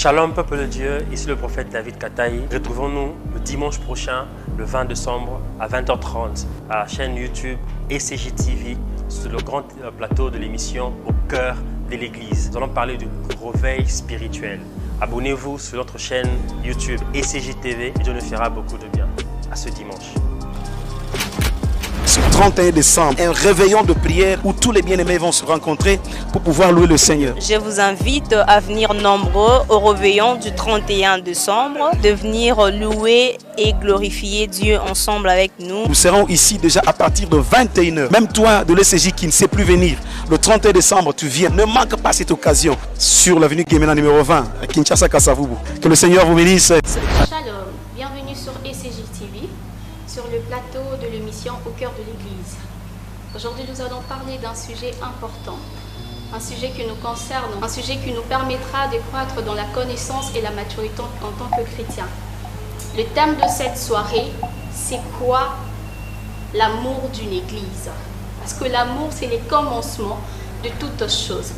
Shalom peuple de Dieu, ici le prophète David Kataï. Retrouvons-nous le dimanche prochain, le 20 décembre à 20h30 à la chaîne YouTube ECJ TV sur le grand plateau de l'émission Au cœur de l'Église. Nous allons parler du réveil spirituel. Abonnez-vous sur notre chaîne YouTube ECJ TV et Dieu nous fera beaucoup de bien. À ce dimanche. Ce 31 décembre, un réveillon de prière où tous les bien-aimés vont se rencontrer pour pouvoir louer le Seigneur. Je vous invite à venir nombreux au réveillon du 31 décembre, de venir louer et glorifier Dieu ensemble avec nous. Nous serons ici déjà à partir de 21h. Même toi de l'ECJ qui ne sait plus venir, le 31 décembre, tu viens. Ne manque pas cette occasion sur l'avenue Guémena numéro 20 à Kinshasa, Kasavubu. Que le Seigneur vous bénisse. Shalom, bienvenue sur ECJ TV, sur le plateau de l'émission Au cœur de l'Église. Aujourd'hui, nous allons parler d'un sujet important, un sujet qui nous concerne, un sujet qui nous permettra de croître dans la connaissance et la maturité en tant que chrétiens. Le thème de cette soirée, c'est quoi l'amour d'une Église? Parce que l'amour, c'est le commencement de toutes choses.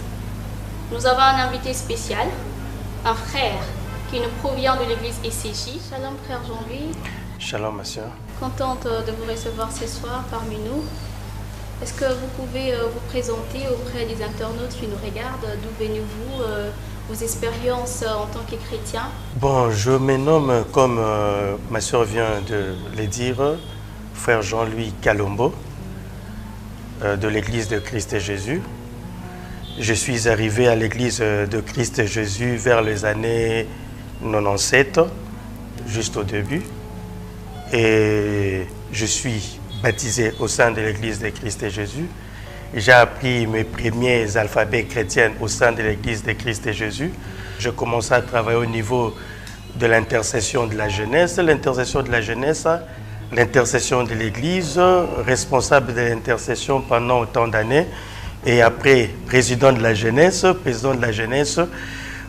Nous avons un invité spécial, un frère qui nous provient de l'église ECJ. Shalom frère Jean-Louis. Shalom ma soeur. Contente de vous recevoir ce soir parmi nous. Est-ce que vous pouvez vous présenter auprès des internautes qui nous regardent? D'où venez-vous, vos expériences en tant que chrétien? Bon, je me nomme comme ma soeur vient de le dire, frère Jean-Louis Kalombo de l'église de Christ et Jésus. Je suis arrivé à l'église de Christ et Jésus vers les années 97, juste au début. Et je suis baptisé au sein de l'église de Christ et Jésus. J'ai appris mes premiers alphabets chrétiens au sein de l'église de Christ et Jésus. Je commençais à travailler au niveau de l'intercession de la jeunesse, l'intercession de l'église, responsable de l'intercession pendant autant d'années. Et après, président de la jeunesse.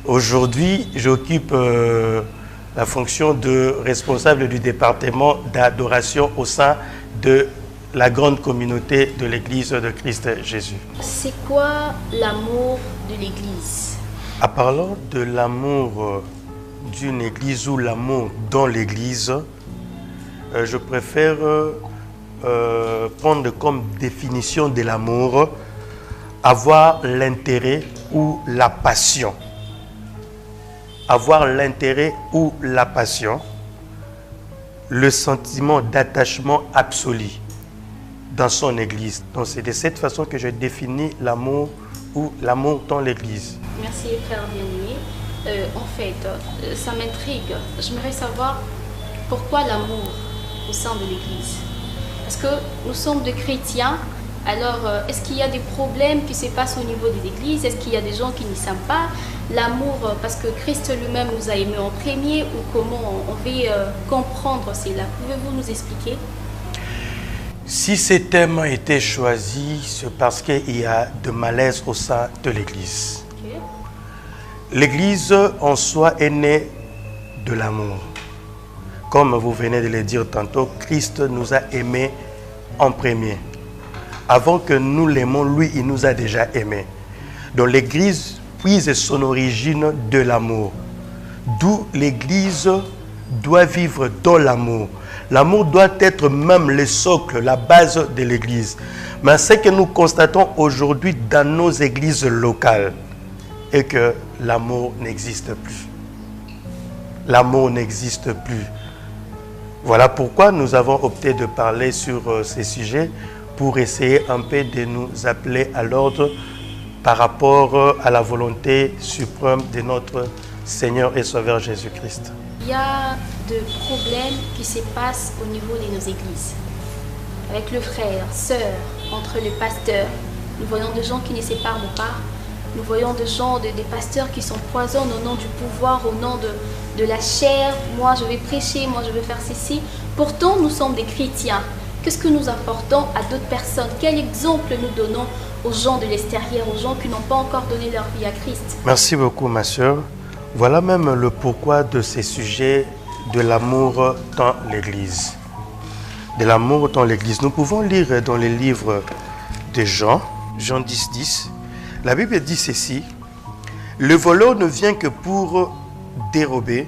Aujourd'hui, j'occupe la fonction de responsable du département d'adoration au sein de la grande communauté de l'église de Christ Jésus. C'est quoi l'amour de l'église? En parlant de l'amour d'une église ou l'amour dans l'église, je préfère prendre comme définition de l'amour avoir l'intérêt ou la passion. Avoir l'intérêt ou la passion, le sentiment d'attachement absolu dans son église. Donc c'est de cette façon que je définis l'amour ou l'amour dans l'église. Merci frère bien-aimé. En fait, ça m'intrigue. J'aimerais savoir pourquoi l'amour au sein de l'église. Parce que nous sommes des chrétiens. Alors, est-ce qu'il y a des problèmes qui se passent au niveau des églises? Est-ce qu'il y a des gens qui ne s'aiment pas? L'amour, parce que Christ lui-même nous a aimés en premier, ou comment on veut comprendre cela? Pouvez-vous nous expliquer? Si ce thème a été choisi, c'est parce qu'il y a de malaise au sein de l'église. Okay. L'église en soi est née de l'amour. Comme vous venez de le dire tantôt, Christ nous a aimés en premier. Avant que nous l'aimions, lui, il nous a déjà aimés. Donc l'église puise son origine de l'amour. D'où l'église doit vivre dans l'amour. L'amour doit être même le socle, la base de l'église. Mais ce que nous constatons aujourd'hui dans nos églises locales est que l'amour n'existe plus. L'amour n'existe plus. Voilà pourquoi nous avons opté de parler sur ces sujets, pour essayer un peu de nous appeler à l'ordre par rapport à la volonté suprême de notre Seigneur et Sauveur Jésus-Christ. Il y a des problèmes qui se passent au niveau de nos églises. Avec le frère, sœur, entre les pasteurs. Nous voyons des gens qui ne séparent pas. Nous voyons des gens, des pasteurs qui sont poisons au nom du pouvoir, au nom de la chair. Moi, je vais prêcher, moi, je vais faire ceci. Pourtant, nous sommes des chrétiens. Qu'est-ce que nous apportons à d'autres personnes? Quel exemple nous donnons aux gens de l'extérieur, aux gens qui n'ont pas encore donné leur vie à Christ? Merci beaucoup, ma soeur. Voilà même le pourquoi de ces sujets de l'amour dans l'Église. De l'amour dans l'Église. Nous pouvons lire dans les livres de Jean 10, 10. La Bible dit ceci: le voleur ne vient que pour dérober,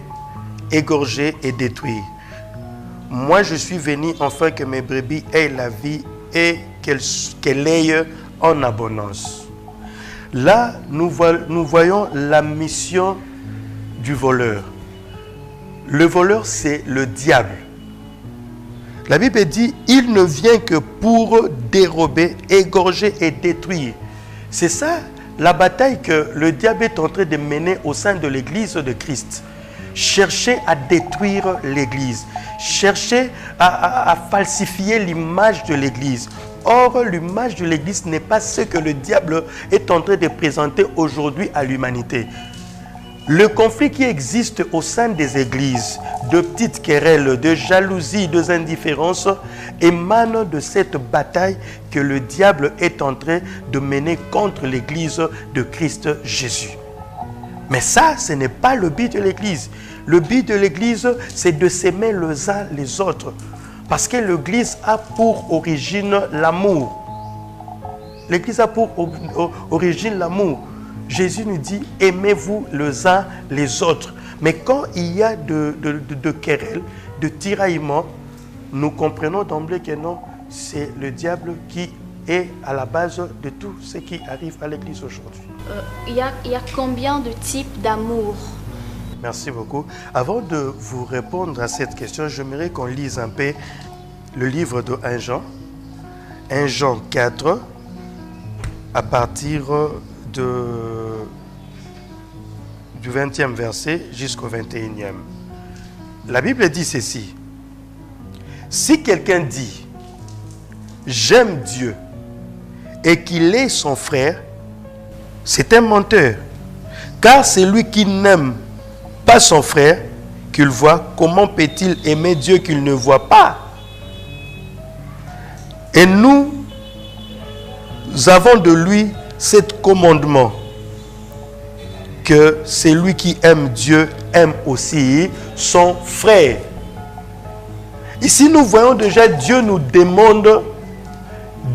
égorger et détruire. Moi, je suis venu afin que mes brebis aient la vie et qu'elle aient en abondance. Là, nous voyons la mission du voleur. Le voleur, c'est le diable. La Bible dit, il ne vient que pour dérober, égorger et détruire. C'est ça la bataille que le diable est en train de mener au sein de l'Église de Christ. Chercher à détruire l'Église. Chercher à falsifier l'image de l'Église. Or, l'image de l'Église n'est pas ce que le diable est en train de présenter aujourd'hui à l'humanité. Le conflit qui existe au sein des églises, de petites querelles, de jalousie, de indifférence, émane de cette bataille que le diable est en train de mener contre l'église de Christ Jésus. Mais ça, ce n'est pas le but de l'église. Le but de l'église, c'est de s'aimer les uns les autres. Parce que l'église a pour origine l'amour. L'église a pour origine l'amour. Jésus nous dit, aimez-vous les uns les autres. Mais quand il y a de querelles, de tiraillements, nous comprenons d'emblée que non, c'est le diable qui est à la base de tout ce qui arrive à l'église aujourd'hui. Il y a combien de types d'amour? Merci beaucoup. Avant de vous répondre à cette question, j'aimerais qu'on lise un peu le livre de 1 Jean. 1 Jean 4, à partir du 20e verset jusqu'au 21e. La Bible dit ceci. Si quelqu'un dit « J'aime Dieu » et qu'il est son frère, c'est un menteur. Car c'est lui qui n'aime pas son frère qu'il voit, comment peut-il aimer Dieu qu'il ne voit pas? Et nous avons de lui cet commandement, que celui qui aime Dieu aime aussi son frère. Ici, nous voyons déjà Dieu nous demande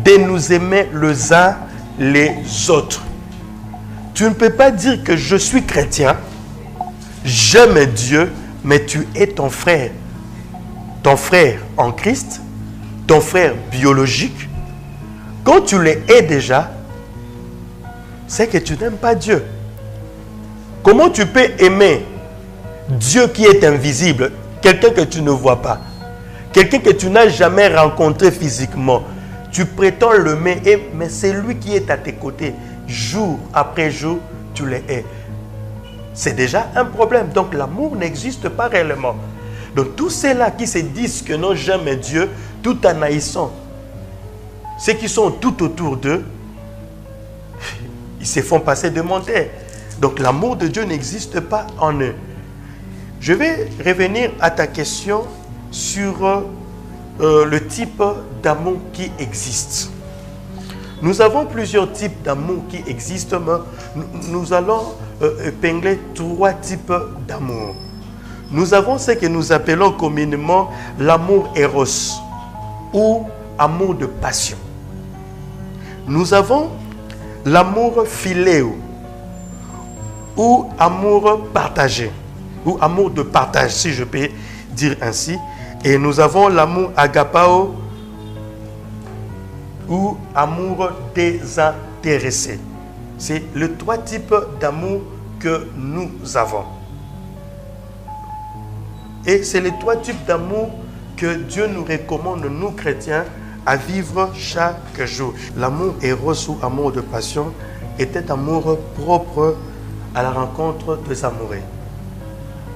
de nous aimer les uns les autres. Tu ne peux pas dire que je suis chrétien, j'aime Dieu, mais tu es ton frère en Christ, ton frère biologique. Quand tu l'es déjà, c'est que tu n'aimes pas Dieu. Comment tu peux aimer Dieu qui est invisible, quelqu'un que tu ne vois pas, quelqu'un que tu n'as jamais rencontré physiquement? Tu prétends l'aimer, mais c'est lui qui est à tes côtés. Jour après jour, tu le hais. C'est déjà un problème. Donc l'amour n'existe pas réellement. Donc tous ceux-là qui se disent que non, j'aime Dieu, tout en haïssant ceux qui sont tout autour d'eux, ils se font passer de menteurs. Donc l'amour de Dieu n'existe pas en eux. Je vais revenir à ta question sur le type d'amour qui existe. Nous avons plusieurs types d'amour qui existent, mais nous allons épingler 3 types d'amour. Nous avons ce que nous appelons communément l'amour éros ou amour de passion. Nous avons l'amour philéo ou amour partagé ou amour de partage, si je peux dire ainsi. Et nous avons l'amour agapao ou amour désintéressé. C'est les 3 types d'amour que nous avons. Et c'est les 3 types d'amour que Dieu nous recommande, nous chrétiens, à vivre chaque jour. L'amour éros ou amour de passion était un amour propre à la rencontre des amoureux.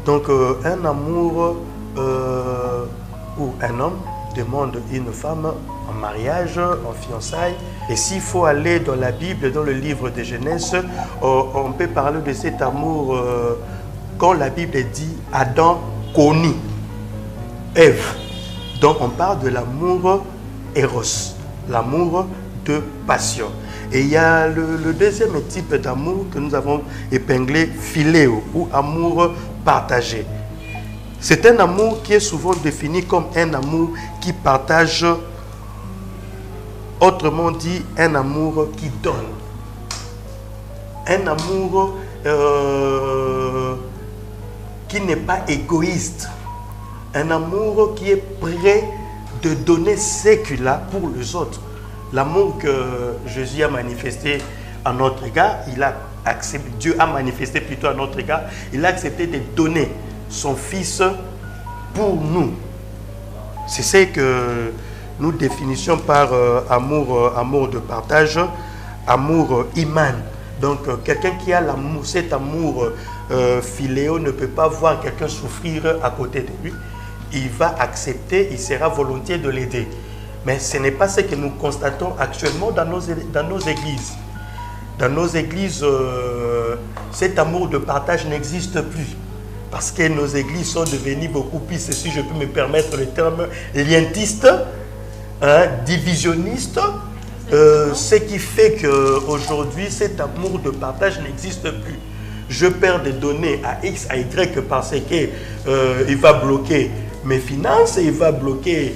Donc un amour où un homme demande une femme en mariage, en fiançailles. Et s'il faut aller dans la Bible, dans le livre de Genèse, on peut parler de cet amour quand la Bible dit Adam connut Ève. Donc on parle de l'amour éros, l'amour de passion. Et il y a le deuxième type d'amour que nous avons épinglé, philéo, ou amour partagé. C'est un amour qui est souvent défini comme un amour qui partage, autrement dit, un amour qui donne. Un amour qui n'est pas égoïste, un amour qui est prêt de donner ce qu'il a pour les autres. L'amour que Jésus a manifesté à notre égard, Dieu a manifesté plutôt à notre égard, il a accepté de donner son Fils pour nous. C'est ce que nous définissons par amour de partage, amour iman. Donc quelqu'un qui a l'amour, cet amour philéo ne peut pas voir quelqu'un souffrir à côté de lui. Il va accepter, il sera volontiers de l'aider. Mais ce n'est pas ce que nous constatons actuellement dans nos églises. Dans nos églises, cet amour de partage n'existe plus. Parce que nos églises sont devenues beaucoup plus, si je peux me permettre le terme, lientistes, divisionnistes. Ce qui fait qu'aujourd'hui, cet amour de partage n'existe plus. Je perds des données à X, à Y parce qu'il va bloquer mes finances, il va bloquer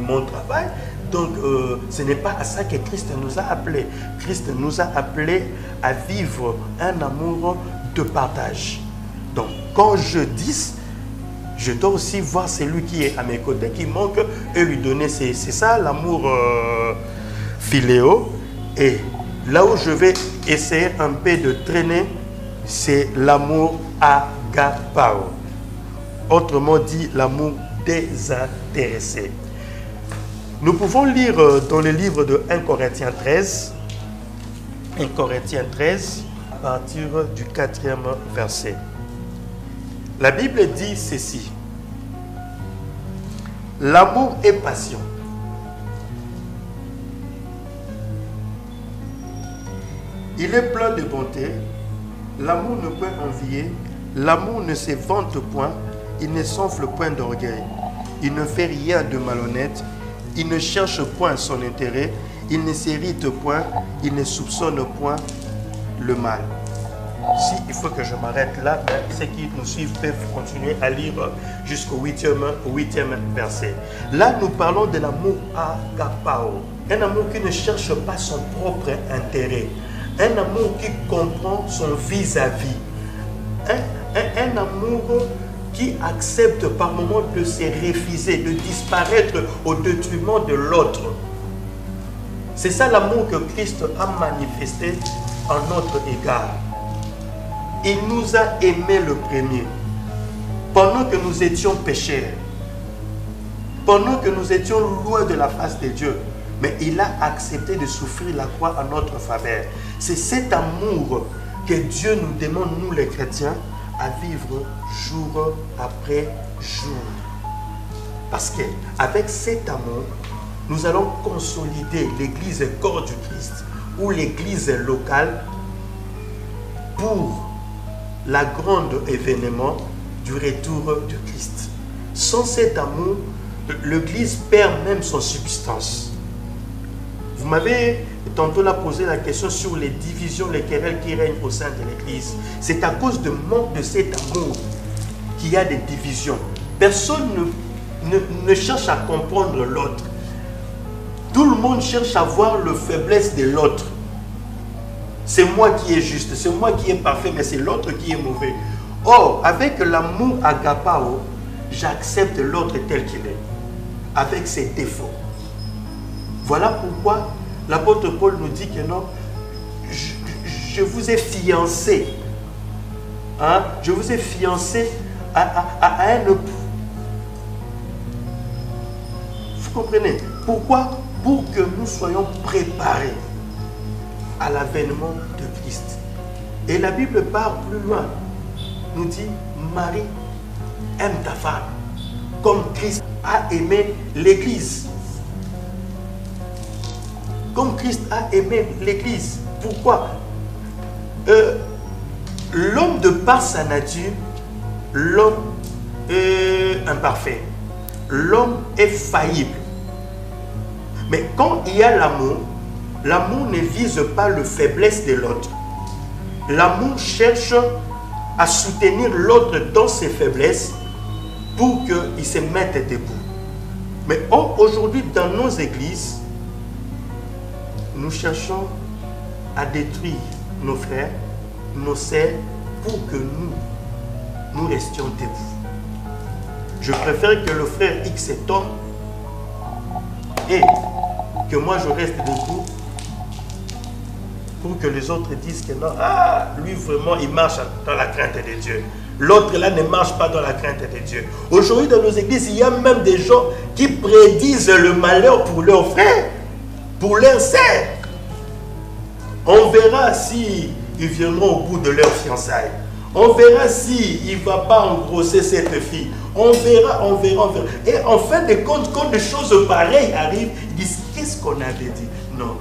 mon travail. Donc, ce n'est pas à ça que Christ nous a appelés. Christ nous a appelés à vivre un amour de partage. Donc, quand je dis, je dois aussi voir celui qui est à mes côtés, qui manque, et lui donner. C'est ça l'amour philéo. Et là où je vais essayer un peu de traîner, c'est l'amour agapao. Autrement dit, l'amour désintéressé. Nous pouvons lire dans le livre de 1 Corinthiens 13, 1 Corinthiens 13, à partir du 4e verset. La Bible dit ceci. L'amour est patient. Il est plein de bonté. L'amour ne peut envier. L'amour ne se vante point. Il ne s'enfle point d'orgueil. Il ne fait rien de malhonnête. Il ne cherche point son intérêt. Il ne s'irrite point. Il ne soupçonne point le mal. Si il faut que je m'arrête là, ceux qui nous suivent peuvent continuer à lire jusqu'au 8e verset. Là, nous parlons de l'amour agapao. Un amour qui ne cherche pas son propre intérêt. Un amour qui comprend son vis-à-vis. Un amour qui accepte par moments de se refuser, de disparaître au détriment de l'autre. C'est ça l'amour que Christ a manifesté en notre égard. Il nous a aimés le premier, pendant que nous étions pécheurs, pendant que nous étions loin de la face de Dieu. Mais il a accepté de souffrir la croix en notre faveur. C'est cet amour que Dieu nous demande, nous les chrétiens, à vivre jour après jour. Parce qu'avec cet amour, nous allons consolider l'église corps du Christ ou l'église locale pour la grande événement du retour du Christ. Sans cet amour, l'église perd même son substance. Vous m'avez tantôt là posé la question sur les divisions, les querelles qui règnent au sein de l'église. C'est à cause du manque de cet amour qu'il y a des divisions. Personne ne cherche à comprendre l'autre. Tout le monde cherche à voir la faiblesse de l'autre. C'est moi qui est juste, c'est moi qui est parfait, mais c'est l'autre qui est mauvais. Or, avec l'amour agapao, j'accepte l'autre tel qu'il est, avec ses défauts. Voilà pourquoi l'apôtre Paul nous dit que non, je vous ai fiancé. Hein? Je vous ai fiancé à un époux. Vous comprenez? Pourquoi? Pour que nous soyons préparés à l'avènement de Christ. Et la Bible part plus loin. Nous dit, Marie, aime ta femme, comme Christ a aimé l'Église. Comme Christ a aimé l'Église. Pourquoi? L'homme, de par sa nature, l'homme est imparfait. L'homme est faillible. Mais quand il y a l'amour, l'amour ne vise pas la faiblesse de l'autre. L'amour cherche à soutenir l'autre dans ses faiblesses pour qu'il se mette debout. Mais aujourd'hui, dans nos églises, nous cherchons à détruire nos frères, nos sœurs, pour que nous nous restions debout. Je préfère que le frère X tombe et que moi je reste debout pour que les autres disent que non, ah, lui vraiment il marche dans la crainte de Dieu. L'autre là ne marche pas dans la crainte de Dieu. Aujourd'hui dans nos églises, il y a même des gens qui prédisent le malheur pour leurs frères, pour leurs sœurs. On verra si ils viendront au bout de leur fiançailles. On verra si il ne va pas engrosser cette fille. On verra. Et en fin de compte, quand des choses pareilles arrivent, ils disent, qu'est-ce qu'on avait dit? Non.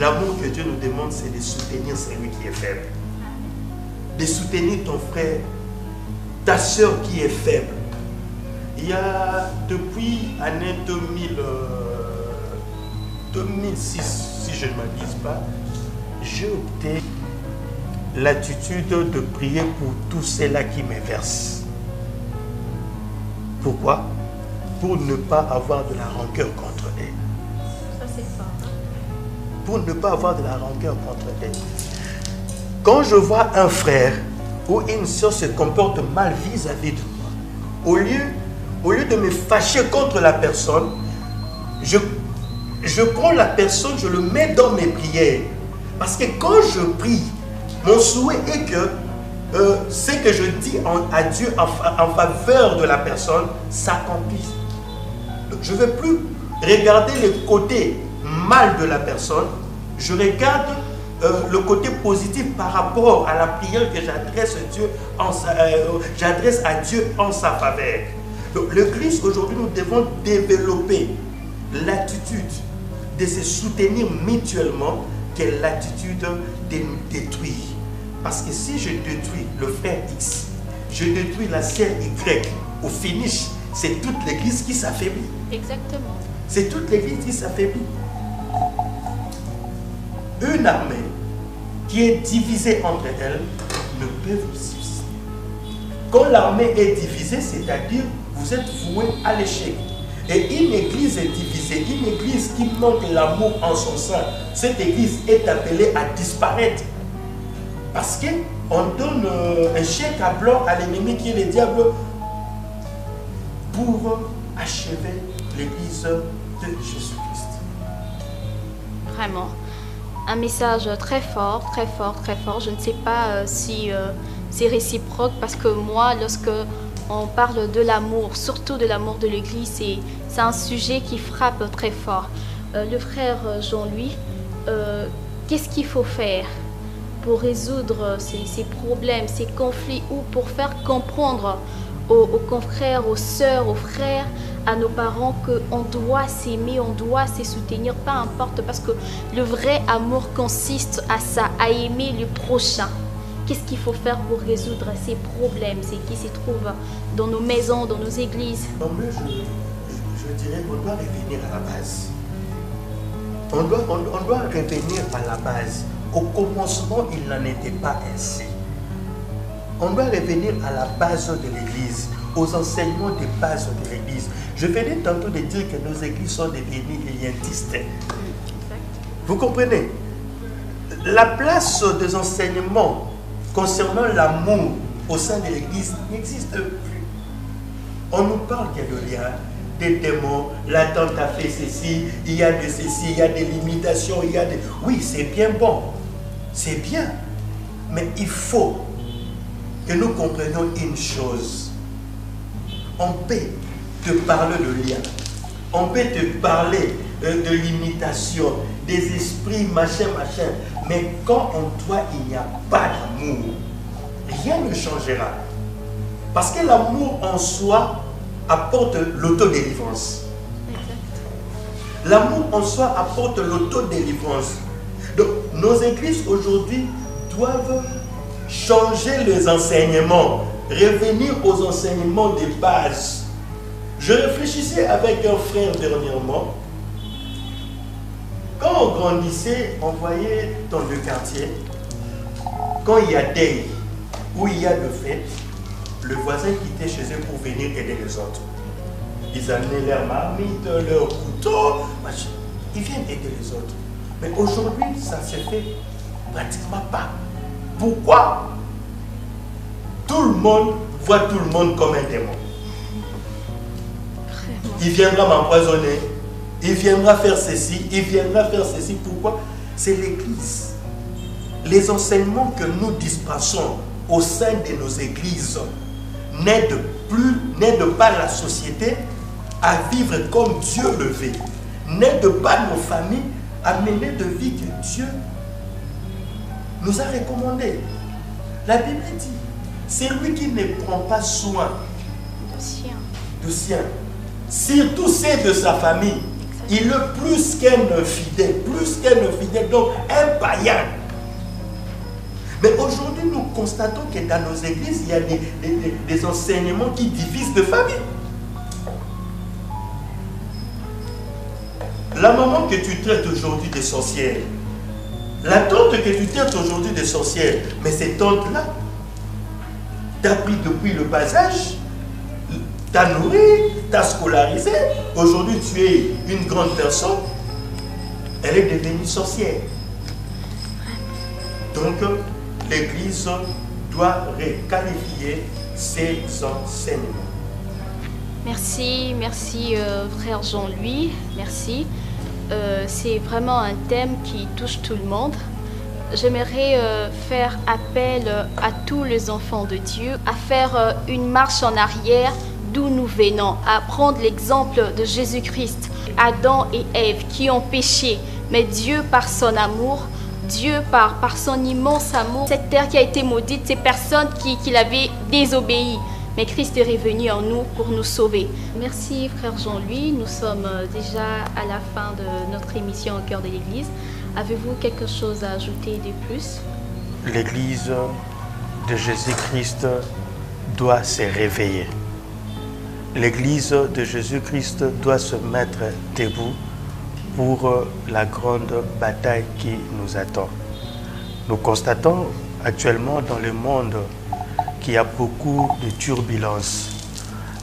L'amour que Dieu nous demande, c'est de soutenir celui qui est faible. De soutenir ton frère, ta soeur qui est faible. Il y a depuis l'année 2006, si je ne m'abuse pas, j'ai opté l'attitude de prier pour tous ceux-là qui me versent. Pourquoi? Pour ne pas avoir de la rancœur contre eux. Ça, c'est fort. Pour ne pas avoir de la rancœur contre eux. Quand je vois un frère ou une soeur se comporte mal vis-à-vis de moi, au lieu de me fâcher contre la personne, je prends la personne, je le mets dans mes prières. Parce que quand je prie, mon souhait est que ce que je dis à Dieu en faveur de la personne s'accomplisse. Je ne vais plus regarder le côté mal de la personne, je regarde le côté positif par rapport à la prière que j'adresse à Dieu en sa faveur. L'Église, aujourd'hui, nous devons développer l'attitude de se soutenir mutuellement, qui est l'attitude de nous détruire. Parce que si je détruis le frère X, je détruis la sœur Y, au finish, c'est toute l'Église qui s'affaiblit. Exactement. C'est toute l'Église qui s'affaiblit. Une armée qui est divisée entre elles ne peut subsister. Quand l'armée est divisée, c'est-à-dire vous êtes voué à l'échec. Et une église est divisée, une église qui manque l'amour en son sein, cette église est appelée à disparaître. Parce qu'on donne un chèque à blanc à l'ennemi qui est le diable pour achever l'église de Jésus-Christ. Vraiment. Un message très fort, très fort, très fort. Je ne sais pas si c'est réciproque parce que moi, lorsque on parle de l'amour, surtout de l'amour de l'Église, c'est un sujet qui frappe très fort. Le frère Jean-Louis, qu'est-ce qu'il faut faire pour résoudre ces problèmes, ces conflits, ou pour faire comprendre aux confrères, aux sœurs, aux frères, à nos parents qu'on doit s'aimer, on doit se soutenir, peu importe, parce que le vrai amour consiste à ça, à aimer le prochain. Qu'est-ce qu'il faut faire pour résoudre ces problèmes qui se trouvent dans nos maisons, dans nos églises? Non, mais je dirais qu'on doit revenir à la base. On doit revenir à la base. Au commencement, il n'en était pas ainsi. On doit revenir à la base de l'Église, aux enseignements des bases de l'Église. Je venais tantôt de dire que nos églises sont devenues élitistes. Vous comprenez? La place des enseignements concernant l'amour au sein de l'Église n'existe plus. On nous parle qu'il y a de lien, des démons, la tante a fait ceci, il y a de ceci, il y a des limitations, il y a des... Oui, c'est bien bon, c'est bien, mais il faut que nous comprenions une chose. On peut te parler de lien, on peut te parler de limitation, des esprits, machin, mais quand en toi il n'y a pas d'amour, rien ne changera. Parce que l'amour en soi apporte l'autodélivrance. L'amour en soi apporte l'autodélivrance. Donc, nos églises aujourd'hui doivent changer les enseignements, revenir aux enseignements de base. Je réfléchissais avec un frère dernièrement. Quand on grandissait, on voyait dans le quartier, quand il y a des où il y a de fêtes, le voisin quittait chez eux pour venir aider les autres. Ils amenaient leur marmite, leur couteau, ils viennent aider les autres. Mais aujourd'hui, ça ne se fait pratiquement pas. Pourquoi? tout le monde voit tout le monde comme un démon. Il viendra m'empoisonner, il viendra faire ceci, il viendra faire ceci. Pourquoi? C'est l'Église. Les enseignements que nous dispensons au sein de nos églises n'aident pas la société à vivre comme Dieu le veut. N'aident pas nos familles à mener de vie que Dieu nous a recommandé. La Bible dit, c'est lui qui ne prend pas soin de sien, surtout ceux de sa famille. Il est plus qu'un fidèle, donc un païen. Mais aujourd'hui, nous constatons que dans nos églises, il y a des enseignements qui divisent de famille. La maman que tu traites aujourd'hui des sorcières, la tante que tu traites aujourd'hui des sorcières, mais cette tante-là t'a pris depuis le bas âge, t'a nourri, t'a scolarisé. Aujourd'hui, tu es une grande personne. Elle est devenue sorcière. Donc, l'Église doit requalifier ses enseignements. Merci, frère Jean-Louis, merci. C'est vraiment un thème qui touche tout le monde. J'aimerais faire appel à tous les enfants de Dieu à faire une marche en arrière d'où nous venons, à prendre l'exemple de Jésus-Christ, Adam et Ève qui ont péché, mais Dieu par son amour, Dieu par son immense amour, cette terre qui a été maudite, ces personnes qui l'avaient désobéi. Mais Christ est revenu en nous pour nous sauver. Merci frère Jean-Louis, nous sommes déjà à la fin de notre émission au cœur de l'Église. Avez-vous quelque chose à ajouter de plus? L'Église de Jésus-Christ doit se réveiller. L'Église de Jésus-Christ doit se mettre debout pour la grande bataille qui nous attend. Nous constatons actuellement dans le monde qu'il y a beaucoup de turbulences.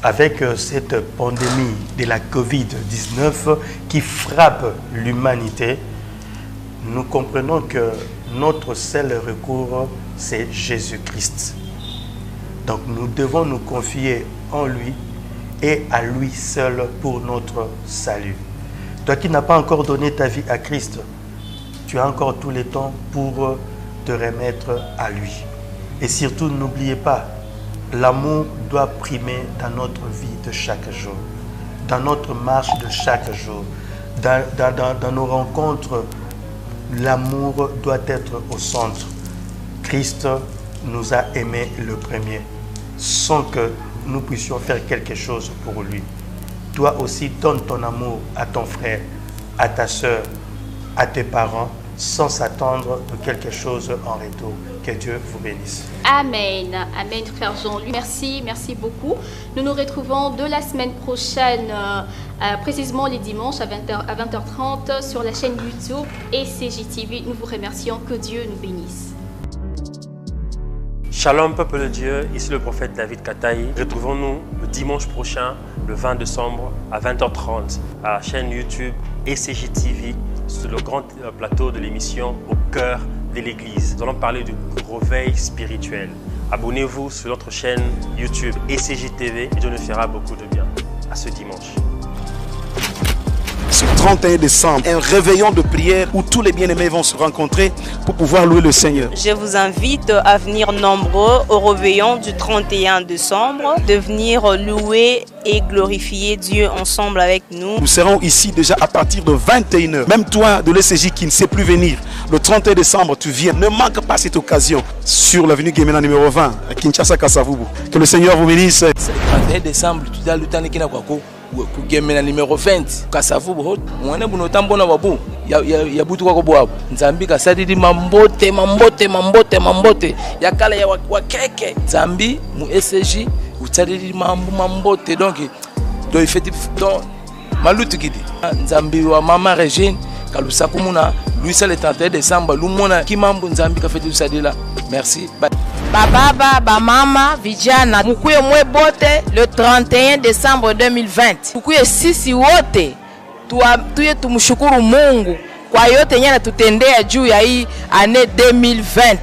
Avec cette pandémie de la Covid-19 qui frappe l'humanité, nous comprenons que notre seul recours, c'est Jésus-Christ. Donc nous devons nous confier en lui et à lui seul pour notre salut. Toi qui n'as pas encore donné ta vie à Christ, tu as encore tout le temps pour te remettre à lui. Et surtout, n'oubliez pas, l'amour doit primer dans notre vie de chaque jour, dans notre marche de chaque jour, dans nos rencontres. L'amour doit être au centre. Christ nous a aimés le premier, sans que nous puissions faire quelque chose pour lui. Toi aussi, donne ton amour à ton frère, à ta soeur, à tes parents, sans s'attendre de quelque chose en retour. Que Dieu vous bénisse. Amen. Amen, frère Jean-Louis. Merci beaucoup. Nous nous retrouvons de la semaine prochaine, précisément les dimanches à 20h30 sur la chaîne YouTube ECJTV. Nous vous remercions. Que Dieu nous bénisse. Shalom peuple de Dieu, ici le prophète David Kataï. Retrouvons-nous le dimanche prochain, le 20 décembre à 20h30 à la chaîne YouTube ECJTV sur le grand plateau de l'émission Au cœur de l'Église. Nous allons parler du réveil spirituel. Abonnez-vous sur notre chaîne YouTube ECJTV et Dieu nous fera beaucoup de bien. À ce dimanche. Ce 31 décembre, un réveillon de prière où tous les bien-aimés vont se rencontrer pour pouvoir louer le Seigneur. Je vous invite à venir nombreux au réveillon du 31 décembre, de venir louer et glorifier Dieu ensemble avec nous. Nous serons ici déjà à partir de 21h. Même toi de l'ECJ qui ne sait plus venir, le 31 décembre, tu viens. Ne manque pas cette occasion sur l'avenue Gemena numéro 20, à Kinshasa, Kasavubu. Que le Seigneur vous bénisse. Le 31 décembre, tu dois lutter avec Gemena numéro 20 Kasavubu. On est bon temps bon ababu. Ya butu kwa boabu. Nzambi kasadidi mambote. Ya kala ya wakeke. Nzambi mu ECJ utsadidi mambote. Donc effectivement donc malutu kidi. Nzambi wa mama Regine kalusa kumuna Luisa le 31 décembre lumona kimambo Nzambi ka fete usadila. Merci. Bye. Baba, mama, vijana, mukuye mwebote le 31 décembre 2020. Mukuye sisi wote tuye tumshukuru Mungu kwa yote yenye tutendea juu ya hii année 2020.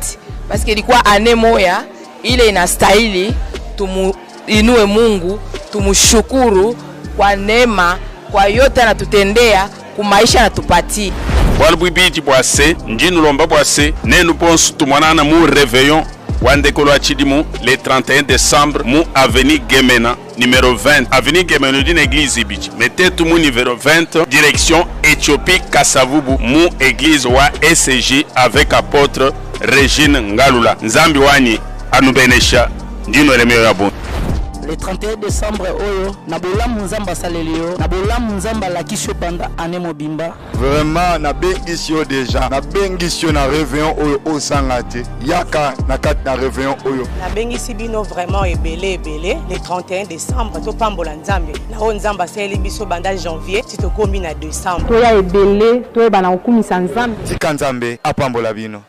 Parce que ilikuwa année moya ile inastahili tumuinue Mungu, tumshukuru kwa neema, kwa yote anatutendea, kumaisha anatupatia. Walbwibiti bwase njinu lomba bwase nenu ponsu tumonana mu réveillon wandekolo achidimu le 31 décembre mu avenue Gemena numéro 20 avenue Gemena d'une église ibichi metetu mu numéro 20 direction Éthiopie Kasavubu mu église wa SCJ avec apôtre Régine Ngalula nzambi wanyi anubenesha ndino remeo ya bon. Le 31 décembre oyo na bolamu nzamba salelio na bolamu nzamba lakisho panda ane mobimba vraiment na bengisio déjà na bengisio na réveillon oyo osangate yaka na kat na réveillon oyo na bengisi bino vraiment ebele le 31 décembre to pambola nzambe na o nzamba seli biso banda janvier titokomi na décembre toya ebele to bana okumisa nzambe tika nzambe apambola bino.